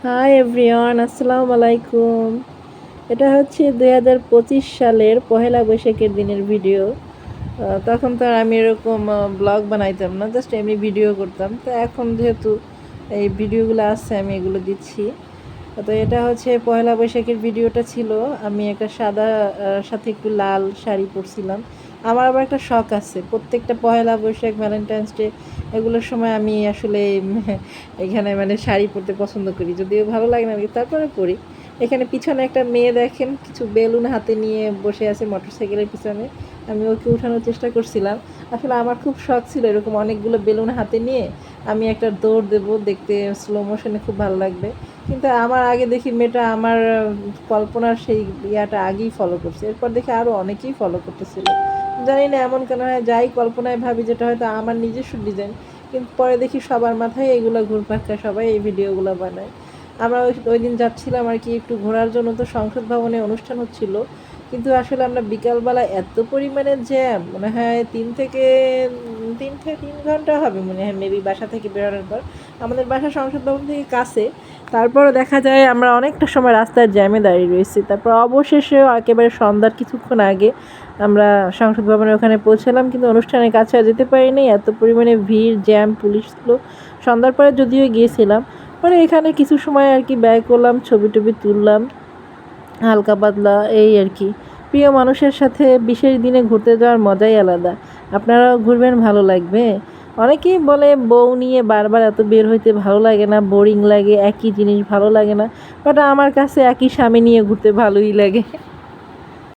Hi everyone, আসসালামু আলাইকুম। এটা হচ্ছে 2025 সালের পহেলা বৈশাখের দিনের ভিডিও। তখন তো আর আমি এরকম ব্লগ বানাইতাম না, জাস্ট এমনি ভিডিও করতাম। তো এখন যেহেতু এই ভিডিওগুলো আসছে আমি এগুলো দিচ্ছি। তো এটা হচ্ছে পহেলা বৈশাখের ভিডিওটা ছিল। আমি একটা সাদা সাথে একটু লাল শাড়ি পরছিলাম। আমার আবার একটা শখ আছে, প্রত্যেকটা পহেলা বৈশাখ, ভ্যালেন্টাইন্স ডে এগুলোর সময় আমি আসলে এখানে মানে শাড়ি পরতে পছন্দ করি, যদিও ভালো লাগে না কিন্তু তারপরে পরি। এখানে পিছনে একটা মেয়ে দেখেন কিছু বেলুন হাতে নিয়ে বসে আছে মোটরসাইকেলের পিছনে। আমি ওকে উঠানোর চেষ্টা করছিলাম। আসলে আমার খুব শখ ছিল এরকম অনেকগুলো বেলুন হাতে নিয়ে আমি একটা দৌড় দেবো, দেখতে স্লো মোশনে খুব ভালো লাগবে। কিন্তু আমার আগে দেখি মেয়েটা আমার কল্পনার সেই ইয়াটা আগেই ফলো করছে, এরপর দেখি আরও অনেকেই ফলো করতেছিল। জানি না এমন কেন হয়, যাই কল্পনায় ভাবি যেটা হয়তো আমার নিজস্ব ডিজাইন, কিন্তু পরে দেখি সবার মাথায় এগুলো ঘুরপাক খায়, সবাই এই ভিডিওগুলো বানায়। আমরা ওই দিন যাচ্ছিলাম আর কি একটু ঘোরার জন্য, তো সংসদ ভবনে অনুষ্ঠান হচ্ছিল। কিন্তু আসলে আমরা বিকালবেলা এত পরিমাণে জ্যাম, মনে হয় 3 ঘন্টা হবে মনে হয় মেবি বাসা থেকে বেরোনোর পর। আমাদের বাসা সংসদ ভবন থেকে কাছে, তারপরও দেখা যায় আমরা অনেকটা সময় রাস্তায় জ্যামে দাঁড়িয়ে রয়েছি। তারপর অবশেষে একেবারে সন্ধ্যার কিছুক্ষণ আগে আমরা সংসদ ভবনের ওখানে পৌঁছালাম, কিন্তু অনুষ্ঠানের কাছে আর যেতে পারিনি, এত পরিমাণে ভিড়, জ্যাম, পুলিশ ছিল। সন্ধ্যার পরে যদিও গিয়েছিলাম, পরে এখানে কিছু সময় আর কি ব্যয় করলাম, ছবি টবি তুললাম হালকা পাতলা, এই আর কি। প্রিয় মানুষের সাথে বিশেষ দিনে ঘুরতে যাওয়ার মজাই আলাদা। আপনারাও ঘুরবেন, ভালো লাগবে। অনেকেই বলে বউ নিয়ে বারবার এত বের হইতে ভালো লাগে না, বোরিং লাগে, একই জিনিস ভালো লাগে না। বাট আমার কাছে একই স্বামী নিয়ে ঘুরতে ভালোই লাগে।